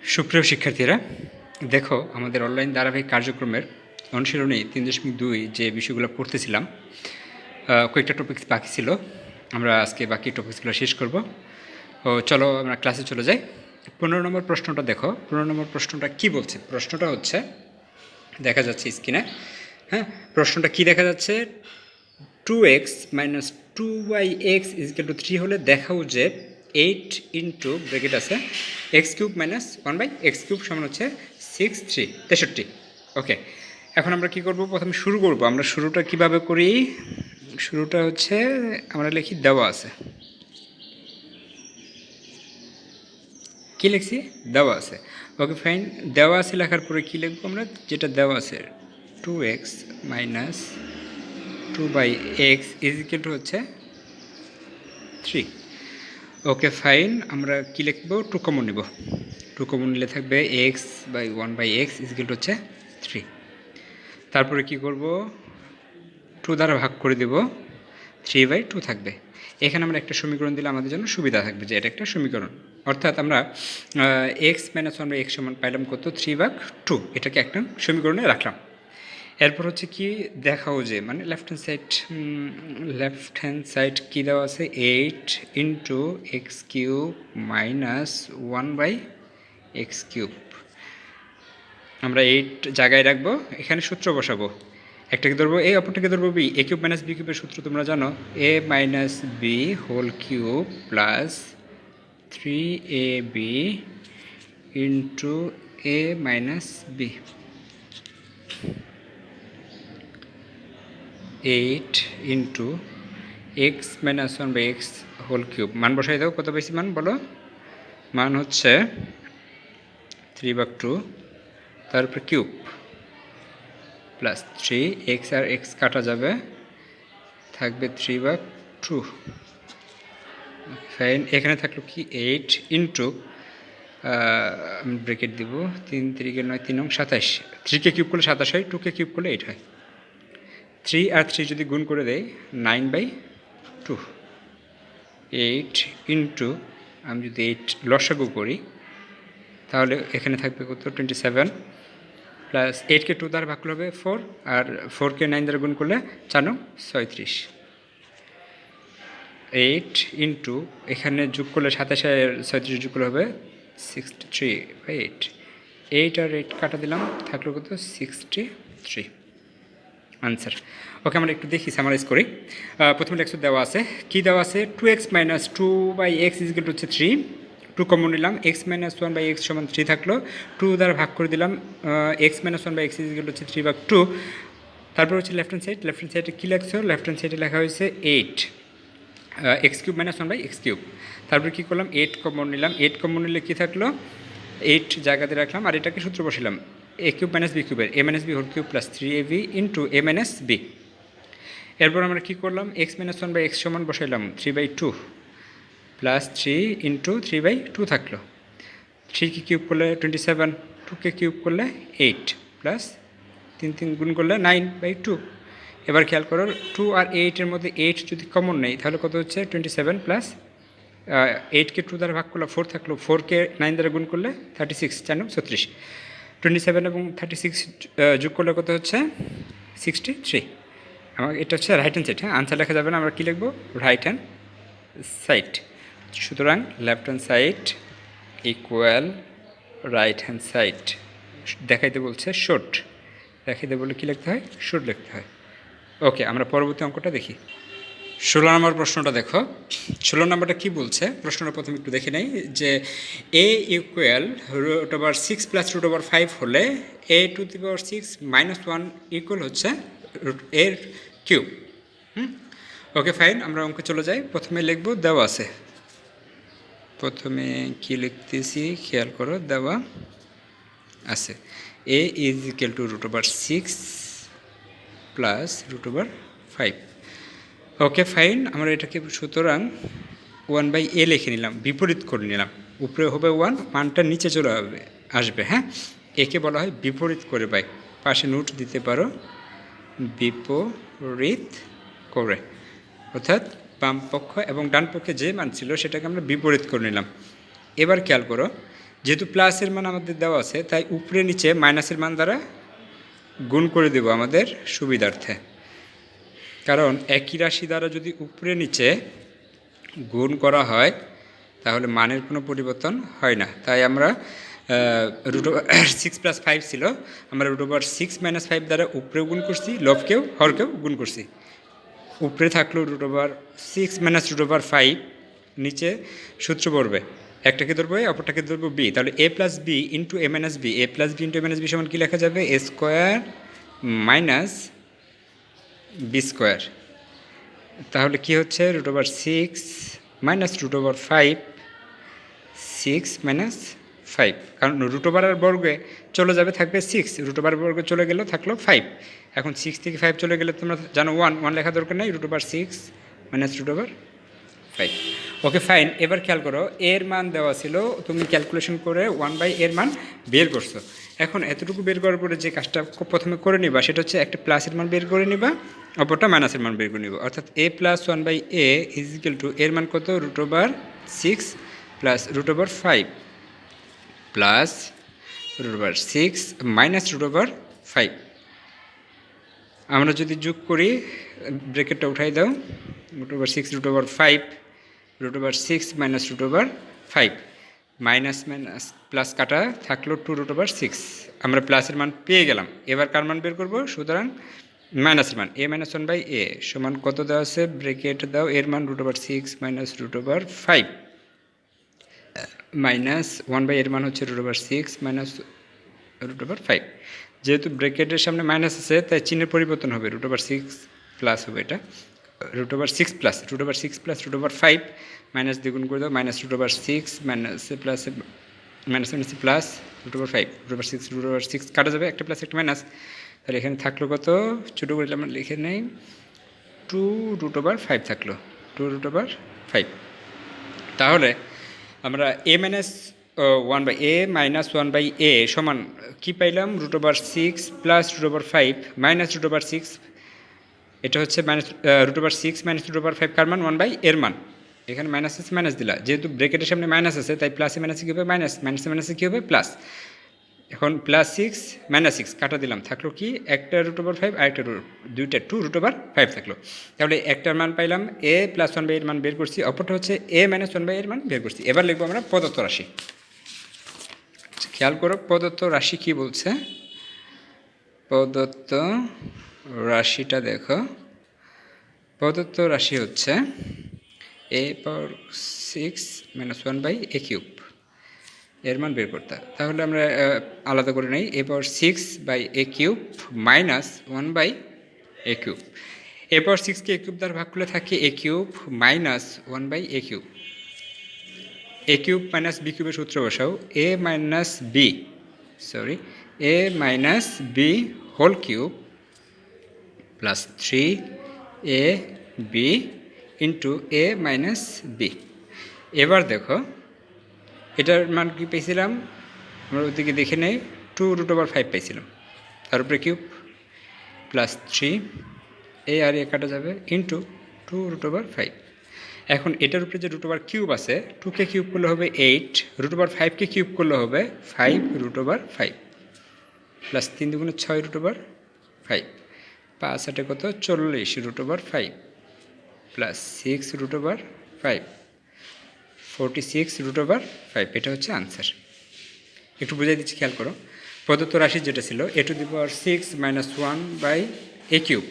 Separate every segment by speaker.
Speaker 1: সুপ্রিয় শিক্ষার্থীরা, দেখো আমাদের অনলাইন ধারাবাহিক কার্যক্রমের অনুশীলনী 3.2 যে বিষয়গুলো পড়তেছিলাম, কয়েকটা টপিকস বাকি ছিল। আমরা আজকে বাকি টপিকসগুলো শেষ করব। চলো আমরা ক্লাসে চলে যাই। 15 নম্বর প্রশ্নটা দেখো। 15 নম্বর প্রশ্নটা কি বলছে? প্রশ্নটা হচ্ছে, দেখা যাচ্ছে স্ক্রিনে, হ্যাঁ, প্রশ্নটা কি দেখা যাচ্ছে? 2x মাইনাস 2y(x) = 3 হলে দেখাও যে 8 ইন্টু ব্র্যাকেট আছে x³ মাইনাস 1/x³ সমান হচ্ছে 63 ওকে, এখন আমরা কি করব? প্রথমে শুরু করব। আমরা শুরুটা কিভাবে করি? শুরুটা হচ্ছে আমরা লিখি দেওয়া আছে। কি লিখছি? দেওয়া আছে। ওকে ফাইন, দেওয়া আছে লেখার পরে কি লিখবো আমরা? যেটা দেওয়া আছে 2x মাইনাস 2/x = হচ্ছে 3। ওকে ফাইন, আমরা কি লিখবো? 2 কমন নিব। 2 কমন নিলে থাকবে x/1/x = হচ্ছে 3। তারপরে কি করব? 2 দ্বারা ভাগ করে দেব, 3/2 থাকবে। এখানে আমরা একটা সমীকরণ দিলে আমাদের জন্য সুবিধা থাকবে যে এটা একটা সমীকরণ, অর্থাৎ আমরা x - 1/x সমান পাইলাম কত? 3/2। এটাকে একটা সমীকরণে রাখলাম। এরপর হচ্ছে কি দেখাও যে, মানে লেফট হ্যান্ড সাইড কী দেওয়া আছে? 8 ইন্টু x³ মাইনাস 1/x³। আমরা 8 জায়গায় রাখবো, এখানে সূত্র বসাবো। একটাকে ধরবো a, অপরটাকে ধরবো b। a³ মাইনাস b³ সূত্র তোমরা জানো, a minus b whole cube plus 3ab into a minus b। 8 into x minus 1/x whole cube. মান বসাই দাও, কত বেশি মান বলো? মান হচ্ছে 3/2, তারপরে কিউব প্লাস 3, x আর x কাটা যাবে, থাকবে 3/2। ফাইন, এখানে থাকলো কি 8 ইন্টু, আমি ব্রেকেট দিব, 3 3 9 3 27। 3কে কিউব করলে 27 হয়, 2কে কিউব করলে 8 হয়। 3 আর 3 যদি গুণ করে দেয় 9/2। 8 ইন্টু, আমি যদি 8 লসাগু করি তাহলে এখানে থাকবে কত? 27 প্লাস 8কে 2 দ্বারা ভাগ করলে হবে 4, আর 4কে 9 দ্বারা গুণ করলে 4 9 36। 8 ইন্টু, এখানে যোগ করলে 27 আর 36 যোগ করলে হবে 63/8। 8 আর 8 কাটা দিলাম, থাকলো কত? 63 আনসার। ওকে, আমরা একটু দেখি, সামারাইজ করি। প্রথমে লেখা দেওয়া আছে, কি দেওয়া আছে? 2x মাইনাস 2/x = হচ্ছে 3। 2 কমন নিলাম, x মাইনাস 1/x সমান 3 থাকলো। 2 দ্বারা ভাগ করে দিলাম, x মাইনাস 1/x = হচ্ছে 3/2। তারপর হচ্ছে লেফট হ্যান্ড সাইডে কী লেখছো? লেফট হ্যান্ড সাইডে লেখা হয়েছে 8 x³ মাইনাস 1/x³। তারপর কী করলাম? 8 কমন নিলাম। 8 কমন নিলে কী থাকলো? 8 জায়গাতে রাখলাম, আর এটাকে সূত্র বসালাম a³ minus b³ a minus b whole cube plus 3ab into a minus b। এরপর আমরা কী করলাম? x মাইনাস 1/x সমান বসাইলাম 3/2 প্লাস 3 ইন্টু 3/2 থাকলো। 3কে কিউব করলে 27, 2কে কিউব করলে 8 প্লাস 3 3 গুণ করলে 9/2। এবার খেয়াল করো, 2 আর 8-এর মধ্যে 8 যদি কমন নেই তাহলে কত হচ্ছে? 27 প্লাস 8কে 2 দ্বারা ভাগ করলে 4 থাকলো, 4কে 9 দ্বারা গুণ করলে 36, 4 9 36। 27 এবং 36 যোগ করলে কত হচ্ছে? 63। আমার এটা হচ্ছে রাইট হ্যান্ড সাইড। হ্যাঁ, আনসার লেখা যাবে না, আমরা কী লিখবো? Right hand side. সুতরাং left hand side equal right hand side. দেখাইতে বলছে শর্ট, দেখাইতে বললে কী লিখতে হয়? শর্ট লিখতে হয়। ওকে, আমরা পরবর্তী অঙ্কটা দেখি। 16 নম্বর প্রশ্নটা দেখো। 16 নম্বরটা কী বলছে? প্রশ্নটা প্রথমে একটু দেখে নেই যে a ইকুয়াল √6 প্লাস √5 হলে a⁶ - 1 ইকুয়াল হচ্ছে এর কিউব। ওকে ফাইন, আমরা অঙ্কে চলে যাই। প্রথমে লিখব দেওয়া আছে। প্রথমে কি লিখতেছি খেয়াল করো, দেওয়া আছে a = √6 প্লাস √5। ওকে ফাইন, আমরা এটাকে সুতরাং 1/a লিখে নিলাম, বিপরীত করে নিলাম। উপরে হবে 1, মানটা নিচে চলে আসবে। হ্যাঁ, একে বলা হয় বিপরীত করে বাই। পাশে নোট দিতে পারো, বিপরীত করে, অর্থাৎ বাম পক্ষ এবং ডান পক্ষে যে মান ছিল সেটাকে আমরা বিপরীত করে নিলাম। এবার খেয়াল করো, যেহেতু প্লাসের মান আমাদের দেওয়া আছে তাই উপরে নিচে মাইনাসের মান দ্বারা গুণ করে দেব আমাদের সুবিধার্থে, কারণ একই রাশি দ্বারা যদি উপরে নিচে গুণ করা হয় তাহলে মানের কোনো পরিবর্তন হয় না। তাই আমরা √6 + 5 ছিল, আমরা √6 - 5 দ্বারা উপরেও গুণ করছি, লবকেও হরকেও গুণ করছি। উপরে থাকলো √6 - √5, নিচে সূত্র পড়বে একটাকে ধরবো এ, অপরটাকে ধরবো বি, তাহলে a + b * a - b, a + b * a - b সমান কী লেখা যাবে? a² - b²। তাহলে কি হচ্ছে? √6 - √5, 6 - 5, কারণ √আর বর্গে চলে যাবে, থাকবে 6, √আর বর্গে চলে গেলেও থাকলো 5। এখন 6 থেকে 5 চলে গেলে তোমরা জানো 1 লেখা দরকার নেই, √6 - √5। Okay fine. এবার খেয়াল করো, এর মান দেওয়া ছিল, তুমি ক্যালকুলেশন করে 1/, এর মান বের করছো। এখন এতটুকু বের করার পরে যে কাজটা প্রথমে করে নিবা সেটা হচ্ছে একটা প্লাসের মান বের করে নিবা, অপরটা মাইনাসের মান বের করে নিবা। অর্থাৎ a + 1/a = এর মান কত? √6 + √5 প্লাস √6 মাইনাস √5। আমরা যদি যোগ করি, ব্র্যাকেটটা উঠাই দাও, √6 √5, √6 মাইনাস √5, মাইনাস মাইনাস প্লাস কাটা থাকলো 2√6। আমরা প্লাসের মান পেয়ে গেলাম। এবার কার মান বের করবো? সুতরাং মাইনাসের মান a - 1/a সমান কত দেওয়া আছে? ব্র্যাকেট দাও, এর মান √6 মাইনাস √5 মাইনাস 1/, এর মান হচ্ছে √6 মাইনাস √5। যেহেতু ব্র্যাকেটের সামনে মাইনাস আছে তাই চিহ্নের পরিবর্তন হবে, √6 প্লাস হবে, এটা √6 প্লাস √5 মাইনাস দ্বিগুণ করে দাও, minus √6 minus plus minus minus plus √5, √6 কাটা যাবে, একটা প্লাস একটা মাইনাস, তাহলে এখানে থাকলো কত? ছোটো করে আমরা লিখে নেই, 2√5 থাকলো, 2√5। তাহলে আমরা a - 1/a সমান কী পাইলাম? √6 প্লাস √5 মাইনাস √6, এটা হচ্ছে √6 মাইনাস √5 কার মান? 1/, এর মান। এখানে মাইনাস আছে, মাইনাস দিলা, যেহেতু ব্র্যাকেটের সামনে মাইনাস আছে তাই প্লাসে মাইনাসে কী হবে? মাইনাস, মাইনাসে মাইনাসে কী হবে? প্লাস। এখন +6 - 6 কাটা দিলাম, থাকলো কি? একটা √5 আর একটা দুইটা 2√5 থাকলো। তাহলে একটার মান পাইলাম a + 1/, এর মান বের করছি, অপরটা হচ্ছে a - 1/, এর মান বের করছি। এবার লিখবো আমরা প্রদত্ত রাশি। খেয়াল করো প্রদত্ত রাশি কি বলছে। প্রদত্ত রাশিটা দেখো, প্রদত্ত রাশি হচ্ছে a⁻6 - 1/a³, এর মান বের করতে। তাহলে আমরা আলাদা করে নেই, a⁻6/a³ মাইনাস 1/a³। a⁻6কে a³ দ্বারা ভাগ করলে থাকে a³ minus 1/a³। a³ minus b³ সূত্র বসাও, a - b whole cube plus 3ab into a - b। এবার দেখো এটার মান কি পেয়েছিলাম আমরা? ওদিকে দেখে নেই, 2√5 পেয়েছিলাম, তার উপরে কিউব প্লাস 3, এ আর এ কাটা যাবে, ইন্টু 2√5। এখন এটার উপরে যে √কিউব আছে, 2কে কিউব করলে হবে 8, √5কে কিউব করলে হবে 5√5 প্লাস 3 × 6 √5, 5 8 কত? 40 √5 প্লাস 6 √5, 46 √5। এটা হচ্ছে আনসার। একটু বুঝাই দিচ্ছি, খেয়াল করো। প্রদত্ত রাশি যেটা ছিল a⁻6 - 1/a³,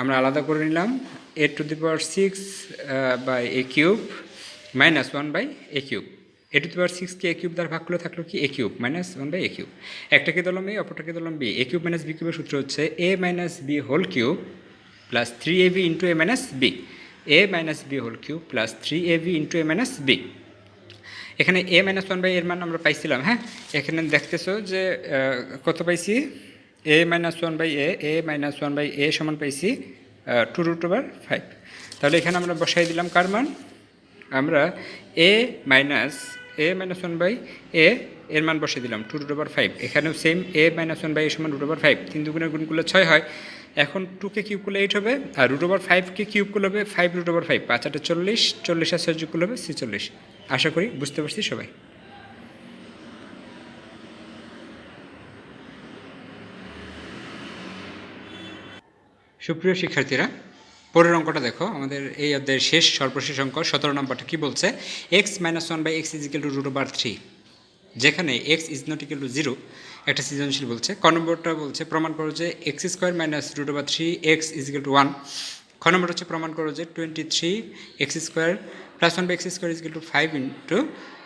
Speaker 1: আমরা আলাদা করে নিলাম a⁻6/a³ মাইনাস 1/a³। a⁻6কে a³ দ্বারা ভাগ করলে থাকলো কি? a³ minus 1/a³। একটাকে ধরলাম a, অপরটাকে ধরলাম b। a³ মাইনাস b³ সূত্র হচ্ছে a - b whole cube plus 3ab into a - b, a - b whole cube plus 3ab into a - b। এখানে a - 1/, এর মান আমরা পাইছিলাম। হ্যাঁ, এখানে দেখতেছো যে কত পাইছি? a - 1/a, a - 1/a সমান পাইছি 2√5। তাহলে এখানে আমরা বসাই দিলাম কার মান? আমরা a - 1/a এর মান বসিয়ে দিলাম 2√5। এখানেও সেম a - 1/a সমান √5, 3 দুগুণের গুণ করলে 6 হয়। এখন 2কে কিউব করলে 8 হবে, আর √5কে কিউব করলে হবে 5√5, 5 8 40, 40 আর 6 যোগ করলে হবে 46। আশা করি বুঝতে পারছি সবাই। সুপ্রিয় শিক্ষার্থীরা, পরের অঙ্কটা দেখো। আমাদের এই অধ্যায়ের শেষ সর্বশেষ অঙ্ক 17 নম্বরটা কি বলছে? X minus one by X is equal to root over three, যেখানে X is not equal to zero একটা সৃজনশীল বলছে। ক নম্বরটা বলছে প্রমাণ করো যে X square minus root over three X is equal to one. খ নম্বর হচ্ছে প্রমাণ করো যে 23 X square plus one by X square is equal to 5 into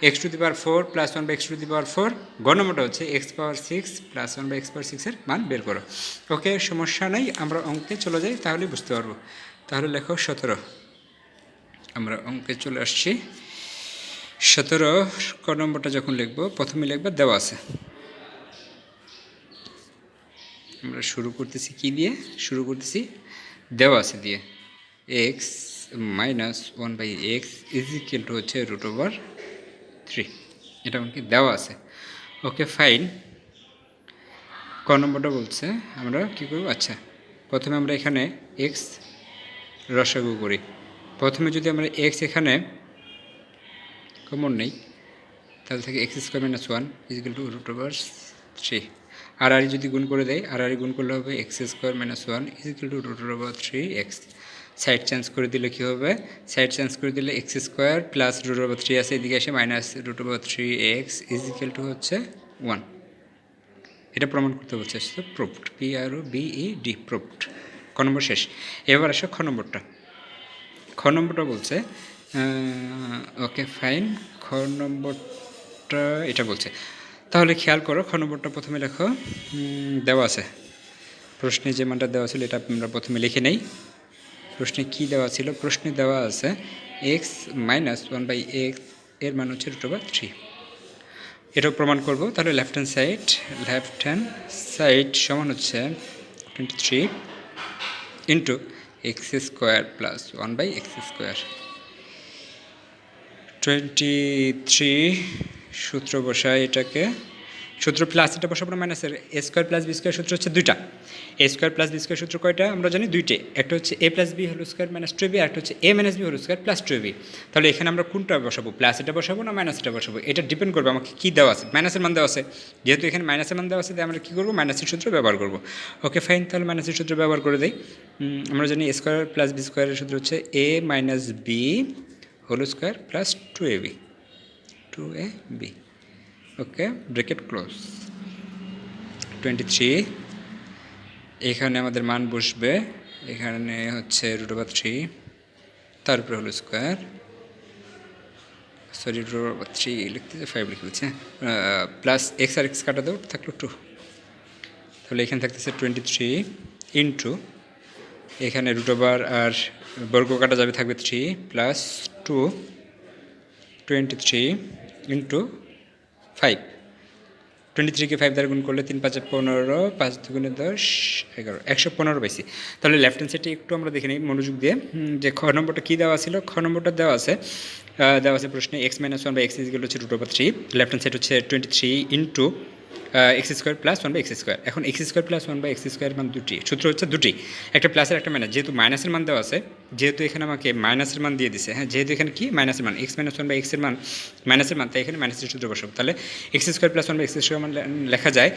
Speaker 1: X to the power 4 plus one by X to the power 4। গ নম্বরটা হচ্ছে X power 6 plus one by X power 6-এর মান বের করো। ওকে, সমস্যা নাই, আমরা অঙ্কে চলে যাই, তাহলে বুঝতে পারবো। তাহলে লেখো 17। আমরা অঙ্কে চলে আসছি। 17 ক নম্বরটা যখন লিখবো, প্রথমে লিখবো দেওয়া আছে। আমরা শুরু করতেছি কি দিয়ে? শুরু করতেছি দেওয়া আছে দিয়ে। X minus one by X is equal to হচ্ছে রুট ওভার থ্রি, এটা আমাকে দেওয়া আছে। Okay fine. ক নম্বরটা বলছে আমরা কী করব? আচ্ছা, প্রথমে আমরা এখানে এক্স রসাগু করি। প্রথমে যদি আমরা এক্স এখানে কমন নেই, তাহলে থেকে X square minus one is equal to root over three. আর যদি গুণ করে দেয়, আর গুণ করলে হবে X square minus one is equal to root over three X. Side change করে দিলে কী হবে? সাইড চেঞ্জ করে দিলে X square plus root over three আছে, এদিকে এসে minus root over three X is equal to হচ্ছে ওয়ান। এটা প্রমাণ করতে বলছে, প্রুফড, PROVED, প্রুফড। ক নম্বর শেষ। এবার আসো খ নম্বরটা। খ নম্বরটা বলছে ওকে ফাইন। খ নম্বরটা এটা বলছে, তাহলে খেয়াল করো। খ নম্বরটা প্রথমে লেখো দেওয়া আছে। প্রশ্নে যে মানটা দেওয়া ছিল এটা আমরা প্রথমে লিখে নেই। প্রশ্নে কি দেওয়া ছিল? প্রশ্নে দেওয়া আছে X minus one by X এর মান হচ্ছে রুট ওভার থ্রি। এটাও প্রমাণ করব। তাহলে লেফট হ্যান্ড সাইড সমান হচ্ছে 23 into X square plus one by X square. 23 সূত্র বসায়, এটাকে সূত্র প্লাস এটা বসাবো না মাইনাসের। A square plus B square সূত্র হচ্ছে দুইটা। A square plus B square সূত্র কয়টা আমরা জানি? দুইটে। একটা হচ্ছে A plus B whole square minus two B, একটা হচ্ছে A minus B whole square plus two B. তাহলে এখানে আমরা কোনটা বসাবো? প্লাস এটা বসাবো না মাইনাস এটা বসাবো? এটা ডিপেন্ড করবে আমাকে কী দেওয়া আছে। মাইনাসের মান দেওয়া আছে, যেহেতু এখানে মাইনাসের মান দেওয়া আছে, আমরা কী করবো? মাইনাসের সূত্র ব্যবহার করবো। ওকে ফাইন, তাহলে মাইনাসের সূত্র ব্যবহার করে দেই। আমরা জানি এ স্কোয়ার প্লাস বি স্কোয়ারের সূত্র হচ্ছে A minus B whole square plus two A B. Okay, bracket close. 23 এখানে আমাদের মান বসবে, এখানে হচ্ছে রুট ওভার থ্রি, তারপরে হলো square, sorry root over three লিখতে 5 লিখে দিচ্ছে, প্লাস এক্স আর এক্স কাটা দেবো, থাকলো 2। তাহলে এখানে থাকতেছে 23 ইন্টু এখানে রুট ওভার আর বর্গ কাটা যাবে, থাকবে 3 প্লাস 2, 23 ইন্টু 5। 23-কে 5 দ্বারা গুণ করলে 3-5 15, 5 2 10 11, 115 পাইছি। তাহলে লেফট হ্যান্ড সাইডে একটু আমরা দেখে নিই মনোযোগ দিয়ে যে খ নম্বরটা কী দেওয়া ছিল। খ নম্বরটা দেওয়া আছে প্রশ্নে X minus one by X is equal হচ্ছে root over three. Left hand side হচ্ছে 23 into X square plus one by X square. এখন X square plus one by X square মান দুটি, সূত্র হচ্ছে দুটি, একটা প্লাসের একটা মাইনাস। যেহেতু মাইনাসের মান দেওয়া আছে, যেহেতু এখানে আমাকে মাইনাসের মান দিয়ে দিছে, হ্যাঁ, যেহেতু এখানে কি মাইনাসের মান, এক্স মাইনাস ওয়ান বাই এক্সের মান মাইনাসের মান, তাই এখানে মাইনাসের সূত্র বসাবো। তাহলে X square plus one by X square মান লেখা যায়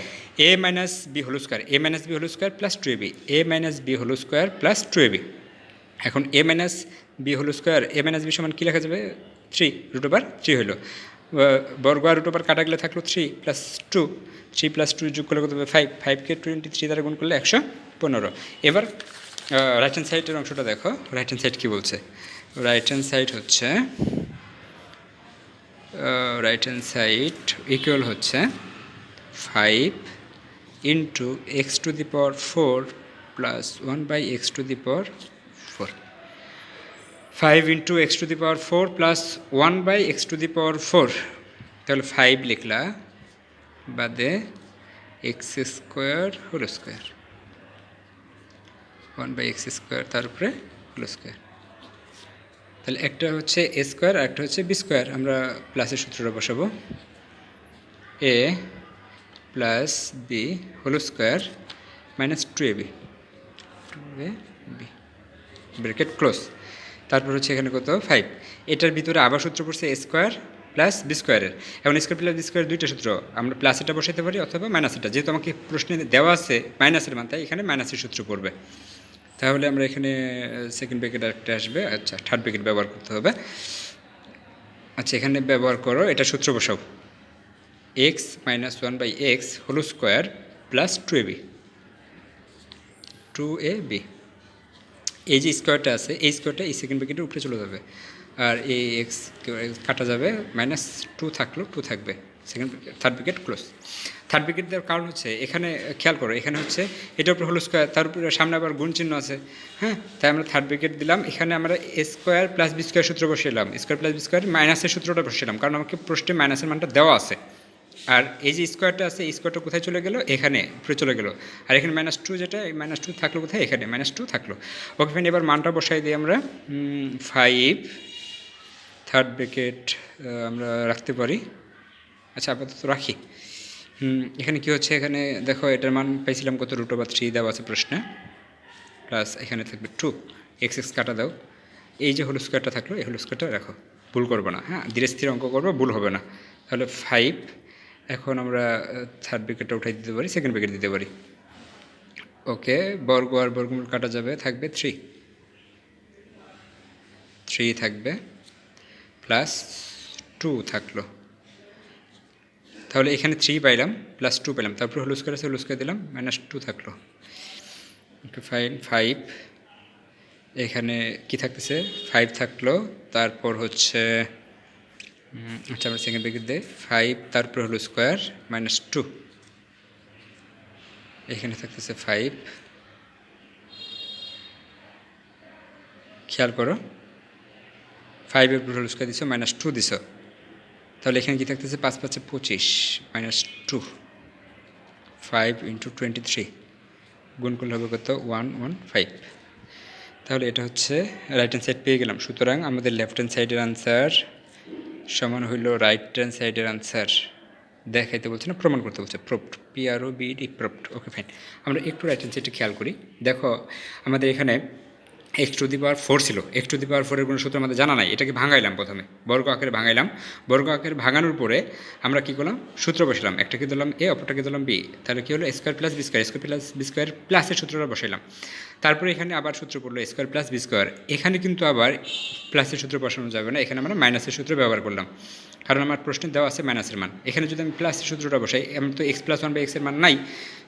Speaker 1: A minus B whole square, A minus B whole square plus two A B, A minus B whole square plus two A B. এখন A minus B whole square, A minus B সমান কী লেখা যাবে? 3 root over 3 হলো, বর্গ আর root over কাটা গেলে থাকলো 3 প্লাস 2, 3 প্লাস 2 যোগ করলে কত হবে? 5, 5কে 23 দ্বারা গুণ করলে 115। এবার রাইট হ্যান্ড সাইডের অংশটা দেখো। রাইট হ্যান্ড সাইড কী বলছে? রাইট হ্যান্ড সাইড হচ্ছে রাইট হ্যান্ড সাইড ইকুয়াল হচ্ছে 5 into X to the power 4 plus 1 by X to the power 4। 5 into X to the power 4 plus 1 by X to the power 4। তাহলে 5 লিখলা, বাদে X square whole square, 1 by X square, তারপরে whole square. তাহলে একটা হচ্ছে এ square আর একটা হচ্ছে B square. আমরা প্লাসের সূত্রটা বসাবো, A plus B whole square minus 2ab, bracket close. তারপর হচ্ছে এখানে কত? 5। এটার ভিতরে আবার সূত্র পড়ছে এ স্কোয়ার প্লাস বি স্কোয়ারের। এখন স্কোয়ার প্লাস বি স্কোয়ার দুইটা সূত্র, আমরা প্লাস এটা বসাতে পারি অথবা মাইনাস এটা। যেহেতু আমাকে প্রশ্নে দেওয়া আছে মাইনাসের মান, তাই এখানে মাইনাসের সূত্র পড়বে। তাহলে আমরা এখানে সেকেন্ড ব্র্যাকেট আরেকটা আসবে, আচ্ছা থার্ড ব্র্যাকেট ব্যবহার করতে হবে। আচ্ছা এখানে ব্যবহার করো, এটা সূত্র বসাও, X minus one by X whole square plus two A B. এই যে স্কোয়ারটা আছে এই স্কোয়ারটা এই সেকেন্ড ব্র্যাকেটের উপরে চলে যাবে, আর এই এক্স কাটা যাবে, মাইনাস টু থাকলো, টু থাকবে, second third bracket close. Third bracket দেওয়ার কারণ হচ্ছে এখানে খেয়াল করো, এখানে হচ্ছে এটার উপরে হোল স্কোয়ার, তার উপরে সামনে আবার গুণ চিহ্ন আছে, হ্যাঁ, তাই আমরা থার্ড ব্র্যাকেট দিলাম। এখানে আমরা এ স্কোয়ার প্লাস বি স্কোয়ার সূত্র বসিয়েলাম, স্কোয়ার প্লাস বি স্কোয়ার মাইনাসের সূত্রটা বসিয়েলাম, কারণ আমাকে প্রশ্নে মাইনাসের মানটা দেওয়া আছে। আর এই যে স্কোয়ারটা আছে এই স্কোয়ারটা কোথায় চলে গেল, এখানে উপরে চলে গেল, আর এখানে মাইনাস টু, যেটা মাইনাস টু থাকলো কোথায়, এখানে মাইনাস টু থাকলো। ওকে ফ্রেন্ড, এবার মানটা বসাই দিই আমরা, 5 থার্ড ব্র্যাকেট আমরা রাখতে পারি, আচ্ছা আপাতত রাখি। এখানে কি হচ্ছে, এখানে দেখো এটার মান পাইছিলাম কত, √3 দেওয়া আছে প্রশ্নে, প্লাস এখানে থাকবে 2, এক্স কাটা দাও, এই যে হোল স্কোয়ারটা থাকলো এই হোল স্কোয়ারটা রাখো, ভুল করবো না, হ্যাঁ ধীরে স্থির অঙ্ক করবো, ভুল হবে না। তাহলে 5, এখন আমরা থার্ড ব্র্যাকেটটা উঠাই দিতে পারি, সেকেন্ড ব্র্যাকেট দিতে পারি। ওকে, বর্গ আর বর্গমূল কাটা যাবে, থাকবে 3 থাকবে, প্লাস 2 থাকলো, তাহলে এখানে 3 পাইলাম, প্লাস 2 পেলাম, তারপর হোল স্কোয়ার আছে হোল স্কোয়ার দিলাম, মাইনাস 2 থাকলো। ওকে ফাইন, 5 এখানে কি থাকতেছে, 5 থাকলো, তারপর হচ্ছে আচ্ছা আমরা সেকেন্ড ব্র্যাকেট দিই, 5 তারপর হোল স্কোয়ার মাইনাস 2, এখানে থাকতেছে 5, খেয়াল করো 5-এর উপর হোল স্কোয়ার দিছো, মাইনাস 2 দিছো, তাহলে এখানে কী থাকতেছে, 5 5 25 মাইনাস 2, 5 × 23 গুণ করলে হবে কত, 115। তাহলে এটা হচ্ছে রাইট হ্যান্ড সাইড পেয়ে গেলাম। সুতরাং আমাদের লেফট হ্যান্ড সাইডের আনসার সমান হইল রাইট হ্যান্ড সাইডের আনসার। দেখাইতে বলছে না, প্রমাণ করতে বলছে, proved, PROVED proved. Okay fine, আমরা একটু রাইট হ্যান্ড সাইডটা খেয়াল করি। দেখো আমাদের এখানে x⁴ ছিল, x⁴ এর কোনো সূত্র আমাদের জানা নাই, এটাকে ভাঙাইলাম, প্রথমে বর্গ আকারে ভাঙাইলাম, বর্গ আকারে ভাঙানোর পরে আমরা কী করলাম, সূত্র বসালাম, একটাকে দিলাম a, অপরটাকে দিলাম b, তাহলে কী হলো, square plus B square, square plus B square প্লাসের সূত্রটা বসাইলাম, তারপরে এখানে আবার সূত্র পড়লো স্কোয়ার প্লাস বি স্কোয়ার, এখানে কিন্তু আবার প্লাসের সূত্র বসানো যাবে না, এখানে আমরা মাইনাসের সূত্র ব্যবহার করলাম, কারণ আমার প্রশ্নে দেওয়া আছে মাইনাসের মান। এখানে যদি আমি প্লাসের সূত্রটা বসাই, আমার তো x + 1/x এর মান নাই,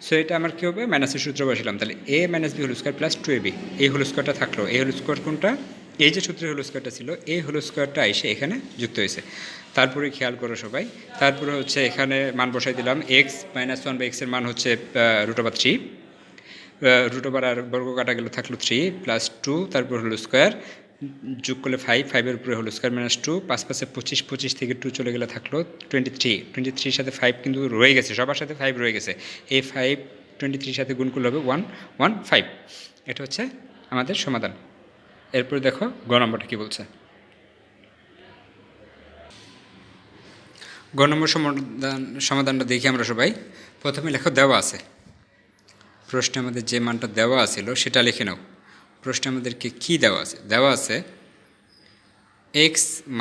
Speaker 1: সো এটা আমার কী হবে, মাইনাসের সূত্র বসালাম, তাহলে a - b whole square plus 2ab, এই হোল স্কোয়ারটা থাকলো, এই হোল স্কোয়ার কোনটা, এই যে সূত্রের হোল স্কোয়ারটা ছিল, এই হোল স্কোয়ারটা এসে এখানে যুক্ত হয়েছে। তারপরে খেয়াল করো সবাই, তারপরে হচ্ছে এখানে মান বসাই দিলাম, x - 1/x এর মান হচ্ছে √3, √ আর বর্গ কাটা গেলে থাকলো 3 প্লাস 2, তারপর হোল স্কোয়ার যোগ করলে 5, 5-এর উপরে হোল স্কোয়ার মাইনাস 2, 5 5 25, 25 থেকে 2 চলে গেলে থাকলো 23, 23-র সাথে 5 কিন্তু রয়ে গেছে, সবার সাথে 5 রয়ে গেছে, এই 5 23-র সাথে গুণ করলে হবে 115। এটা হচ্ছে আমাদের সমাধান। এরপরে দেখো গ নম্বরটা কী বলছে। গ নম্বর সমাধানটা দেখি আমরা সবাই। প্রথমে লেখো দেওয়া আছে, প্রশ্নে আমাদের যে মানটা দেওয়া আছিল সেটা লিখে নাও। প্রশ্নে আমাদেরকে কী দেওয়া আছে, দেওয়া আছে x -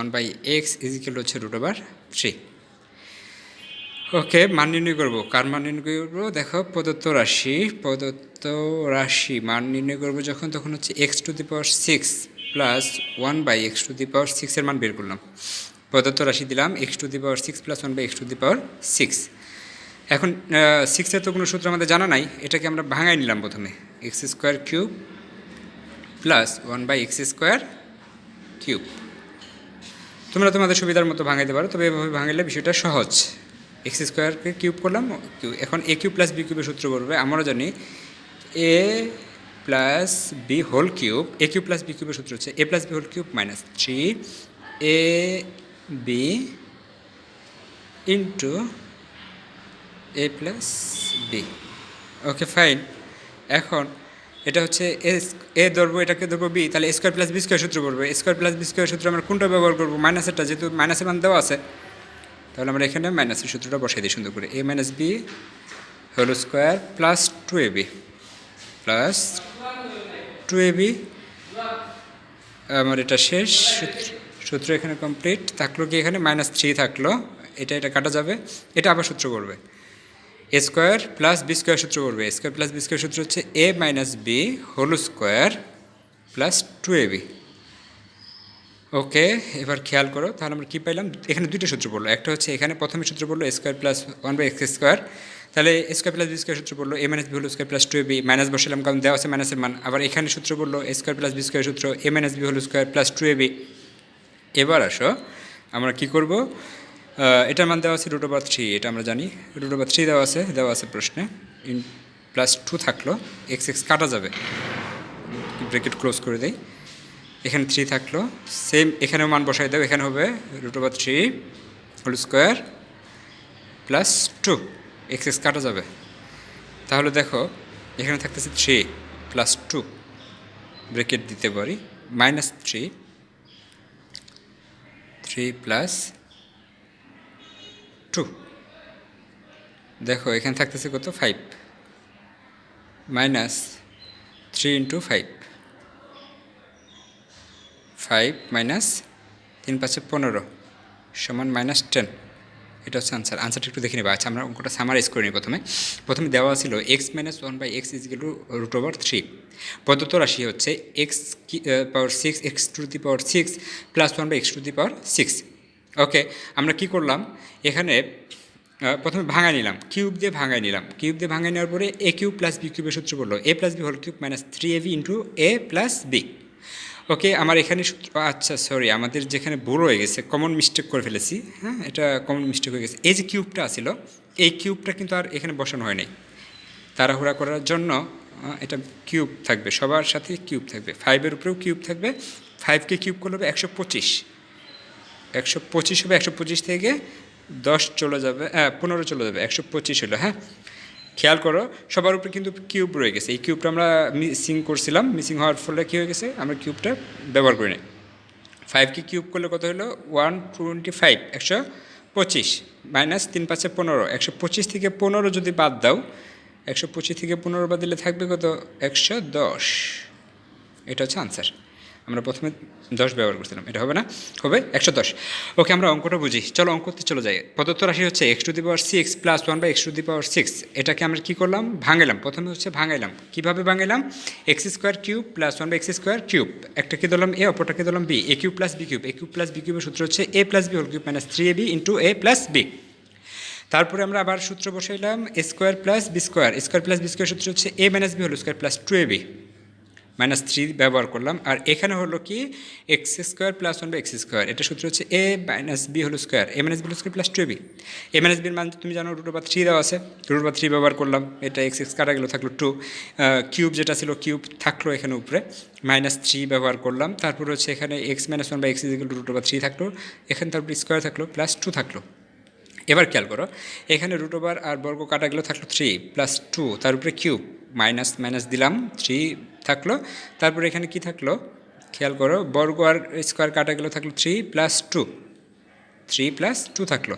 Speaker 1: 1/x হচ্ছে √3। ওকে, মান নির্ণয় করবো, কার মান নির্ণয় করবো, দেখো প্রদত্ত রাশি মান নির্ণয় করবো যখন, তখন হচ্ছে x⁶ প্লাস 1/x⁶ এর মান বের করলাম। প্রদত্ত রাশি দিলাম x⁶ প্লাস 1/x⁶। এখন 6-এর তো কোনো সূত্র আমাদের জানা নাই, এটাকে আমরা ভাঙাই নিলাম প্রথমে, x² প্লাস 1/x²। তোমরা তোমাদের সুবিধার মতো ভাঙাইতে পারো, তবে এভাবে ভাঙাইলে বিষয়টা সহজ। x² কিউব করলাম, এখন a³ প্লাস b³ সূত্র করবে। আমরা জানি a plus b whole cube, a³ plus b³ সূত্র হচ্ছে a plus b whole cube minus 3ab into a plus b। Okay fine, এখন এটা হচ্ছে এ ধরবো, এটাকে ধরবো বি, তাহলে a² প্লাস b² সূত্র করবো। a² প্লাস b² সূত্র আমরা কোনটা ব্যবহার করবো, মাইনাসেরটা, যেহেতু মাইনাসের মান দেওয়া আছে, তাহলে আমরা এখানে মাইনাসের সূত্রটা বসাই দিই সুন্দর করে, a - b whole square plus 2ab plus 2ab। আমার এটা শেষ সূত্র এখানে কমপ্লিট। থাকলো কি, এখানে -3 থাকলো, এটা কাটা যাবে, এটা আবার সূত্র করবে, A square plus B square সূত্র করবে। A square plus B square সূত্র হচ্ছে A minus B whole square plus 2ab। Okay, এবার খেয়াল করো, তাহলে আমরা কী পাইলাম? এখানে দুইটা সূত্র পড়লো। একটা হচ্ছে এখানে প্রথমে সূত্র পড়লো A square plus 1/x square, তাহলে A square plus B square সূত্র পড়লো A minus B whole square plus 2ab, minus বসালাম কারণ দেওয়া আছে মাইনাসের মান। আবার এখানে সূত্র পড়লো A square plus B square সূত্র A minus B whole square plus 2ab। এবার আসো আমরা কী করব, এটার মান দেওয়া আছে √3, এটা আমরা জানি √3 দেওয়া আছে প্রশ্নে। প্লাস 2 থাকলো, এক্স কাটা যাবে, ব্রেকেট ক্লোজ করে দেই। এখানে 3 থাকলো, সেম এখানেও মান বসাই দাও, এখানে হবে √3 হোল স্কোয়ার প্লাস 2, এক্স কাটা যাবে। তাহলে দেখো এখানে থাকতেছে 3 প্লাস 2, ব্রেকেট দিতে পারি মাইনাস 3 প্লাস 2, দেখো এখানে থাকতেছে কত 5, মাইনাস 3 × 5 মাইনাস 3 × 5 = 15 সমান -10। এটা হচ্ছে আনসারটা একটু দেখে নেবা। আচ্ছা, আমরা অঙ্কটা সামারাইজ করে নিই। প্রথমে দেওয়া ছিল x - 1/x = √3। প্রদত্ত রাশি হচ্ছে x পাওয়ার 6 x⁶ প্লাস 1/x⁶। ওকে, আমরা কি করলাম, এখানে প্রথমে ভাঙায় নিলাম, কিউব দিয়ে ভাঙায় নেওয়ার পরে a কিউব প্লাস b কিউবের সূত্র বললো a plus b whole cube minus 3ab × a plus b। Okay, আমার এখানে সূত্র, আচ্ছা সরি, আমাদের যেখানে ভুল হয়ে গেছে, কমন মিস্টেক করে ফেলেছি। হ্যাঁ, এটা কমন মিস্টেক হয়ে গেছে। এই যে কিউবটা ছিল, এই কিউবটা কিন্তু আর এখানে বসানো হয় নাই। তাড়াহুড়া করার জন্য এটা কিউব থাকবে, সবার সাথে কিউব থাকবে, 5-এর উপরেও কিউব থাকবে। 5কে কিউব করলে হবে 125 হবে। 125 থেকে 10 চলে যাবে, 15 চলে যাবে, 125 হলো। হ্যাঁ, খেয়াল করো সবার উপরে কিন্তু কিউব রয়ে গেছে। এই কিউবটা আমরা মিসিং হওয়ার ফলে কী হয়ে গেছে, আমরা কিউবটা ব্যবহার করি না। 5কে কিউব করলে কত হলো 125, 125 মাইনাস 3 × 5 = 15, 125 থেকে 15 যদি বাদ দাও, 125 থেকে 15 বাদ দিলে থাকবে কত 110। এটা হচ্ছে আনসার। আমরা প্রথমে 10 ব্যবহার করছিলাম, এটা হবে না, হবে 110। ওকে, আমরা অঙ্কটা বুঝি, চলো অঙ্কতে চলে যাই। প্রদত্ত রাশি হচ্ছে x⁶ প্লাস 1/x⁶। এটাকে আমরা কী করলাম, ভাঙাইলাম। প্রথমে হচ্ছে ভাঙাইলাম, কীভাবে ভাঙাইলাম, x² প্লাস 1/x², একটাকে ধরলাম a, অপরটাকে ধরলাম b, a cube plus b cube. a cube plus b কিউবের সূত্র হচ্ছে a plus b whole cube minus 3ab × a plus b। তারপরে আমরা আবার সূত্র বসাইলাম a² plus b², a² plus b² সূত্র হচ্ছে a minus b whole square plus 2ab, -3 ব্যবহার করলাম। আর এখানে হলো কি x² প্লাস 1/x², এটা সূত্র হচ্ছে a minus b whole square, a minus b whole square plus 2ab। a minus বির মান তুমি জানো √3 দেওয়া আছে, √3 ব্যবহার করলাম, এটা x কাটা গেল, থাকলো 2, কিউব যেটা ছিল কিউব থাকলো এখানে উপরে, -3 ব্যবহার করলাম। তারপর হচ্ছে এখানে x - 1/x √3 থাকলো, এখানে তারপর স্কোয়ার থাকলো প্লাস 2 থাকলো। এবার খেয়াল করো, এখানে √ আর বর্গ কাটা গেল, থাকলো 3 প্লাস 2, তার উপরে কিউব, মাইনাস দিলাম, 3 থাকলো। তারপরে এখানে কি থাকলো, খেয়াল করো, বর্গ আর স্কোয়ার কাটা গেল, থাকলো 3 প্লাস 2 থাকলো,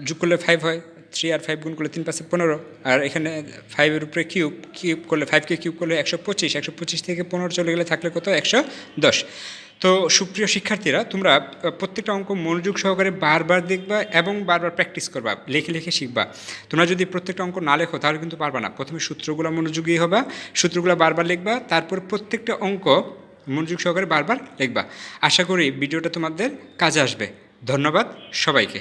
Speaker 1: যোগ করলে 5 হয়, 3 আর 5 গুণ করলে 3 × 5 = 15। আর এখানে 5-এর উপরে কিউব করলে, 5কে কিউব করলে 125 থেকে 15 চলে গেলে থাকলে কত 110। তো সুপ্রিয় শিক্ষার্থীরা, তোমরা প্রত্যেকটা অঙ্ক মনোযোগ সহকারে বারবার দেখবা এবং বারবার প্র্যাকটিস করবা, লিখে শিখবা। তোমরা যদি প্রত্যেকটা অঙ্ক না লেখো তাহলে কিন্তু পারবা না। প্রথমে সূত্রগুলো মনোযোগী হবা, সূত্রগুলো বারবার লিখবা, তারপর প্রত্যেকটা অঙ্ক মনোযোগ সহকারে বারবার লিখবা। আশা করি ভিডিওটা তোমাদের কাজে আসবে। ধন্যবাদ সবাইকে।